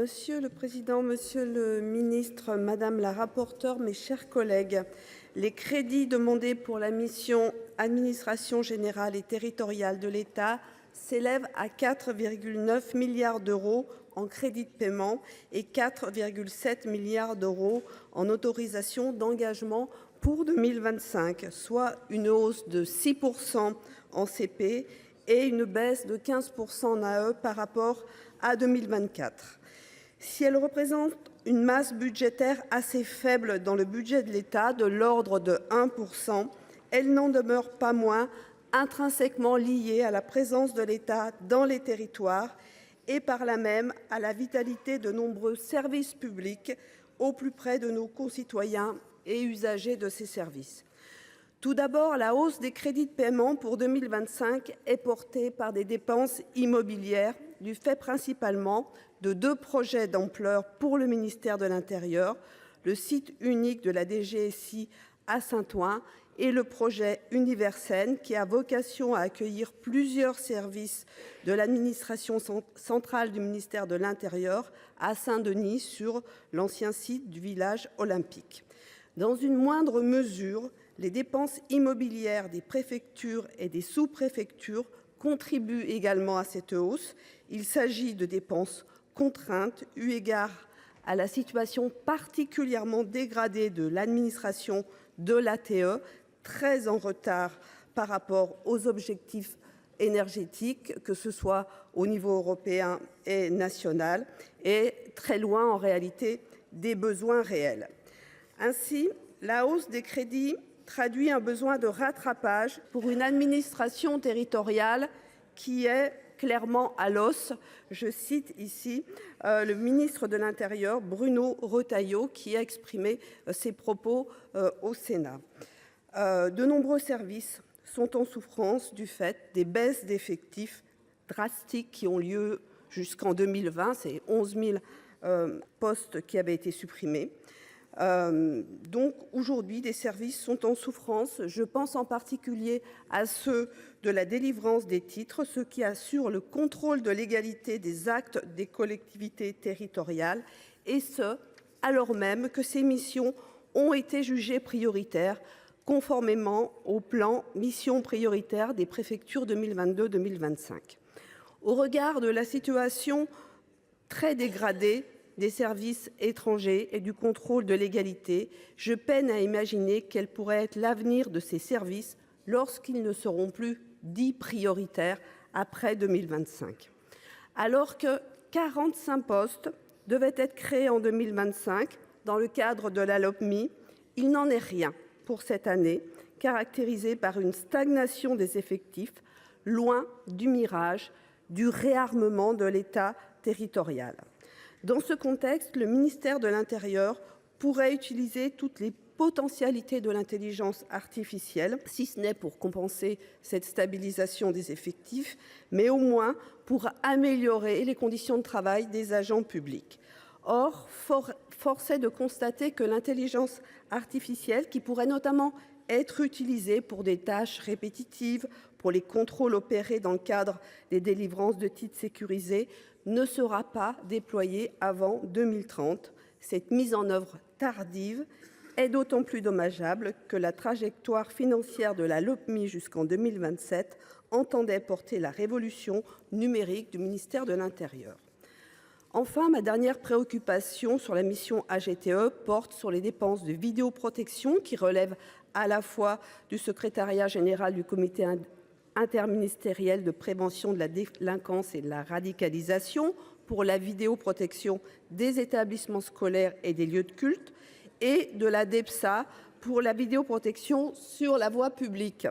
Monsieur le président, monsieur le ministre, madame la rapporteure, mes chers collègues, les crédits demandés pour la mission Administration générale et territoriale de l'État s'élèvent à 4,9 milliards d'euros en crédits de paiement et 4,7 milliards d'euros en autorisations d'engagement pour 2025, soit une hausse de 6% en CP et une baisse de 15% en AE par rapport à 2024. Si elle représente une masse budgétaire assez faible dans le budget de l'État, de l'ordre de 1%, elle n'en demeure pas moins intrinsèquement liée à la présence de l'État dans les territoires et par là même à la vitalité de nombreux services publics au plus près de nos concitoyens et usagers de ces services. Tout d'abord, la hausse des crédits de paiement pour 2025 est portée par des dépenses immobilières du fait principalement de deux projets d'ampleur pour le ministère de l'Intérieur, le site unique de la DGSI à Saint-Ouen et le projet Universen qui a vocation à accueillir plusieurs services de l'administration centrale du ministère de l'Intérieur à Saint-Denis sur l'ancien site du village olympique. Dans une moindre mesure, les dépenses immobilières des préfectures et des sous-préfectures contribuent également à cette hausse. Il s'agit de dépenses contraintes eu égard à la situation particulièrement dégradée de l'administration de l'ATE, très en retard par rapport aux objectifs énergétiques, que ce soit au niveau européen et national, et très loin en réalité des besoins réels. Ainsi, la hausse des crédits traduit un besoin de rattrapage pour une administration territoriale qui est clairement à l'os. Je cite ici le ministre de l'Intérieur, Bruno Retailleau, qui a exprimé ses propos au Sénat. De nombreux services sont en souffrance du fait des baisses d'effectifs drastiques qui ont lieu jusqu'en 2020. C'est 11 000 postes qui avaient été supprimés. Donc aujourd'hui, des services sont en souffrance. Je pense en particulier à ceux de la délivrance des titres, ceux qui assurent le contrôle de légalité des actes des collectivités territoriales, et ce, alors même que ces missions ont été jugées prioritaires, conformément au plan Missions prioritaires des préfectures 2022-2025. Au regard de la situation très dégradée des services étrangers et du contrôle de légalité, je peine à imaginer quel pourrait être l'avenir de ces services lorsqu'ils ne seront plus dits prioritaires après 2025. Alors que 45 postes devaient être créés en 2025 dans le cadre de la Lopmi, il n'en est rien pour cette année, caractérisée par une stagnation des effectifs, loin du mirage du réarmement de l'État territorial. Dans ce contexte, le ministère de l'Intérieur pourrait utiliser toutes les potentialités de l'intelligence artificielle, si ce n'est pour compenser cette stabilisation des effectifs, mais au moins pour améliorer les conditions de travail des agents publics. Or, force est de constater que l'intelligence artificielle, qui pourrait notamment être utilisée pour des tâches répétitives, pour les contrôles opérés dans le cadre des délivrances de titres sécurisés, ne sera pas déployée avant 2030. Cette mise en œuvre tardive est d'autant plus dommageable que la trajectoire financière de la Lopmi jusqu'en 2027 entendait porter la révolution numérique du ministère de l'Intérieur. Enfin, ma dernière préoccupation sur la mission AGTE porte sur les dépenses de vidéoprotection qui relèvent à la fois du secrétariat général du comité interministériel de prévention de la délinquance et de la radicalisation pour la vidéoprotection des établissements scolaires et des lieux de culte et de la DEPSA pour la vidéoprotection sur la voie publique.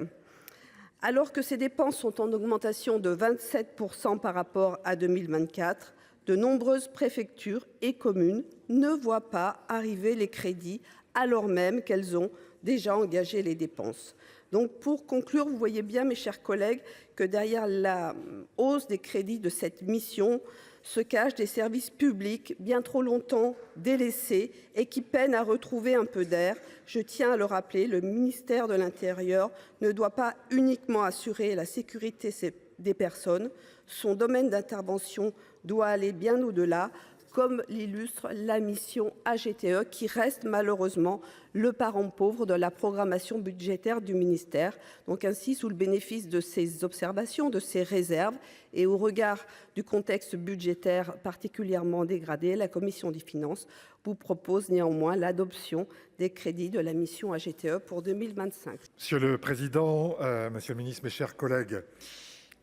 Alors que ces dépenses sont en augmentation de 27% par rapport à 2024, de nombreuses préfectures et communes ne voient pas arriver les crédits alors même qu'elles ont déjà engagé les dépenses. Donc pour conclure, vous voyez bien mes chers collègues que derrière la hausse des crédits de cette mission se cachent des services publics bien trop longtemps délaissés et qui peinent à retrouver un peu d'air. Je tiens à le rappeler, le ministère de l'Intérieur ne doit pas uniquement assurer la sécurité des personnes, son domaine d'intervention doit aller bien au-delà. comme l'illustre la mission AGTE, qui reste malheureusement le parent pauvre de la programmation budgétaire du ministère. Donc ainsi, sous le bénéfice de ces observations, de ces réserves, et au regard du contexte budgétaire particulièrement dégradé, la commission des finances vous propose néanmoins l'adoption des crédits de la mission AGTE pour 2025. Monsieur le président, monsieur le ministre, mes chers collègues,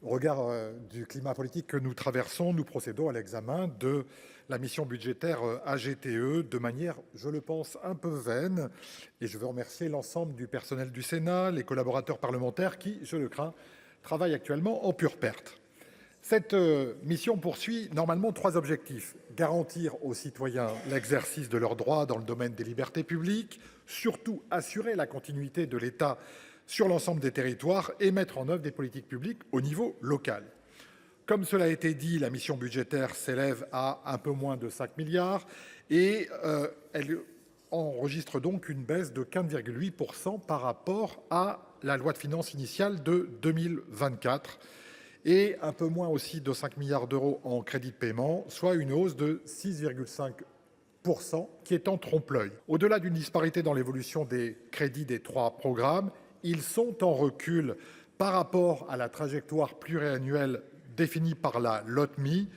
au regard du climat politique que nous traversons, nous procédons à l'examen de la mission budgétaire AGTE de manière, je le pense, un peu vaine. Et je veux remercier l'ensemble du personnel du Sénat, les collaborateurs parlementaires qui, je le crains, travaillent actuellement en pure perte. Cette mission poursuit normalement 3 objectifs. Garantir aux citoyens l'exercice de leurs droits dans le domaine des libertés publiques, surtout assurer la continuité de l'État sur l'ensemble des territoires et mettre en œuvre des politiques publiques au niveau local. Comme cela a été dit, la mission budgétaire s'élève à un peu moins de 5 milliards et elle enregistre donc une baisse de 15,8% par rapport à la loi de finances initiale de 2024 et un peu moins aussi de 5 milliards d'euros en crédit de paiement, soit une hausse de 6,5% qui est en trompe-l'œil. Au-delà d'une disparité dans l'évolution des crédits des 3 programmes, ils sont en recul par rapport à la trajectoire pluriannuelle définie par la LOTMI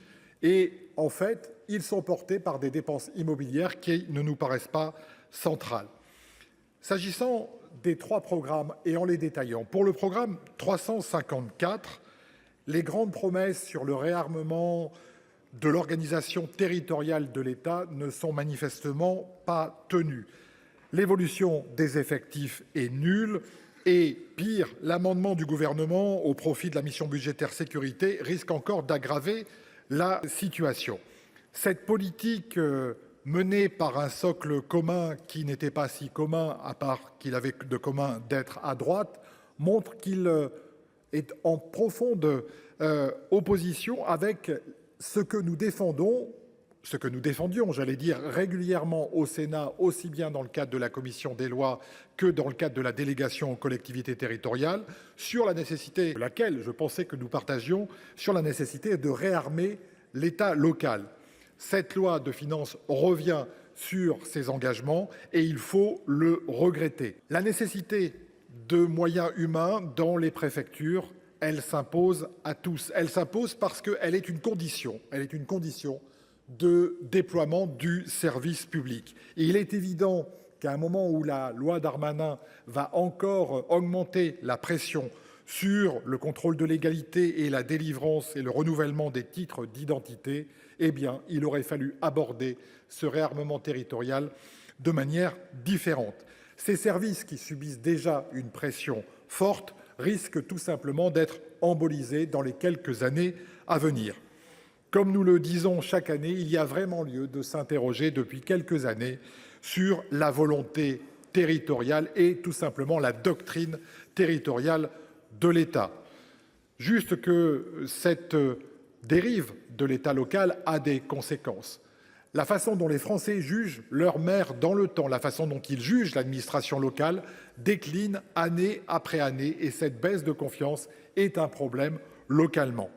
et en fait, ils sont portés par des dépenses immobilières qui ne nous paraissent pas centrales. S'agissant des 3 programmes et en les détaillant, pour le programme 354, les grandes promesses sur le réarmement de l'organisation territoriale de l'État ne sont manifestement pas tenues. L'évolution des effectifs est nulle. Et pire, l'amendement du gouvernement au profit de la mission budgétaire sécurité risque encore d'aggraver la situation. Cette politique menée par un socle commun qui n'était pas si commun, à part qu'il avait de commun d'être à droite, montre qu'il est en profonde opposition avec ce que nous défendons, ce que nous défendions, j'allais dire, régulièrement au Sénat, aussi bien dans le cadre de la commission des lois que dans le cadre de la délégation aux collectivités territoriales, sur la nécessité, laquelle je pensais que nous partagions, sur la nécessité de réarmer l'État local. Cette loi de finances revient sur ces engagements et il faut le regretter. La nécessité de moyens humains dans les préfectures, elle s'impose à tous. Elle s'impose parce qu'elle est une condition. Elle est une condition de déploiement du service public. Et il est évident qu'à un moment où la loi Darmanin va encore augmenter la pression sur le contrôle de légalité et la délivrance et le renouvellement des titres d'identité, eh bien, il aurait fallu aborder ce réarmement territorial de manière différente. Ces services qui subissent déjà une pression forte risquent tout simplement d'être embolisés dans les quelques années à venir. Comme nous le disons chaque année, il y a vraiment lieu de s'interroger depuis quelques années sur la volonté territoriale et tout simplement la doctrine territoriale de l'État. Juste que cette dérive de l'État local a des conséquences. La façon dont les Français jugent leur maire dans le temps, la façon dont ils jugent l'administration locale décline année après année et cette baisse de confiance est un problème localement.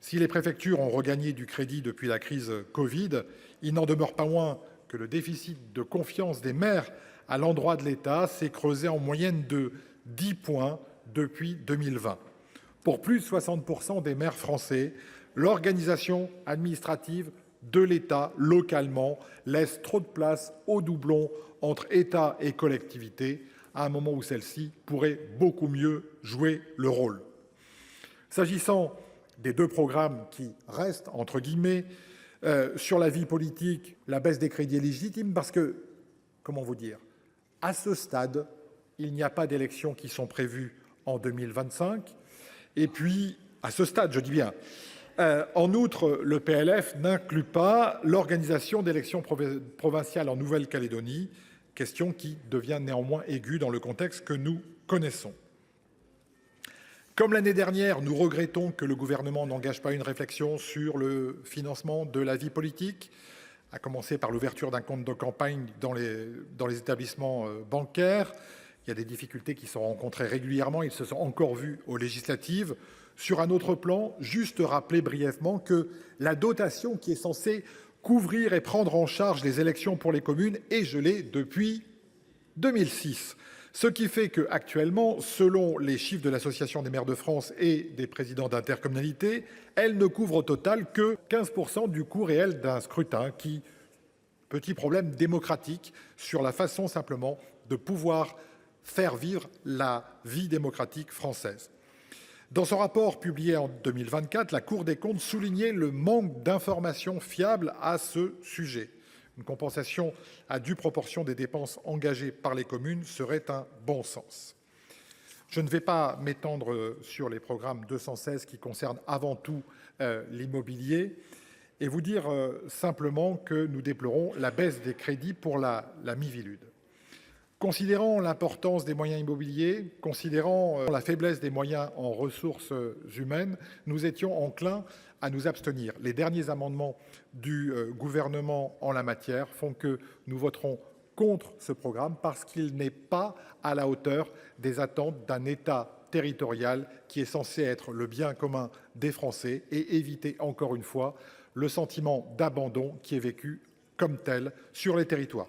Si les préfectures ont regagné du crédit depuis la crise Covid, il n'en demeure pas moins que le déficit de confiance des maires à l'endroit de l'État s'est creusé en moyenne de 10 points depuis 2020. Pour plus de 60% des maires français, l'organisation administrative de l'État localement laisse trop de place aux doublons entre État et collectivités à un moment où celle-ci pourrait beaucoup mieux jouer le rôle. S'agissant des 2 programmes qui restent, entre guillemets, sur la vie politique, la baisse des crédits est légitime parce que, comment vous dire, à ce stade, il n'y a pas d'élections qui sont prévues en 2025. Et puis, à ce stade, je dis bien, en outre, le PLF n'inclut pas l'organisation d'élections provinciales en Nouvelle-Calédonie, question qui devient néanmoins aiguë dans le contexte que nous connaissons. Comme l'année dernière, nous regrettons que le gouvernement n'engage pas une réflexion sur le financement de la vie politique, à commencer par l'ouverture d'un compte de campagne dans les établissements bancaires. Il y a des difficultés qui sont rencontrées régulièrement, ils se sont encore vus aux législatives. Sur un autre plan, juste rappeler brièvement que la dotation qui est censée couvrir et prendre en charge les élections pour les communes est gelée depuis 2006. Ce qui fait que, actuellement, selon les chiffres de l'Association des maires de France et des présidents d'intercommunalité, elle ne couvre au total que 15% du coût réel d'un scrutin qui, petit problème démocratique sur la façon simplement de pouvoir faire vivre la vie démocratique française. Dans son rapport publié en 2024, la Cour des comptes soulignait le manque d'informations fiables à ce sujet. Une compensation à due proportion des dépenses engagées par les communes serait un bon sens. Je ne vais pas m'étendre sur les programmes 216 qui concernent avant tout l'immobilier et vous dire simplement que nous déplorons la baisse des crédits pour la Miviludes. Considérant l'importance des moyens immobiliers, considérant la faiblesse des moyens en ressources humaines, nous étions enclins à nous abstenir. Les derniers amendements du gouvernement en la matière font que nous voterons contre ce programme parce qu'il n'est pas à la hauteur des attentes d'un État territorial qui est censé être le bien commun des Français et éviter encore une fois le sentiment d'abandon qui est vécu comme tel sur les territoires.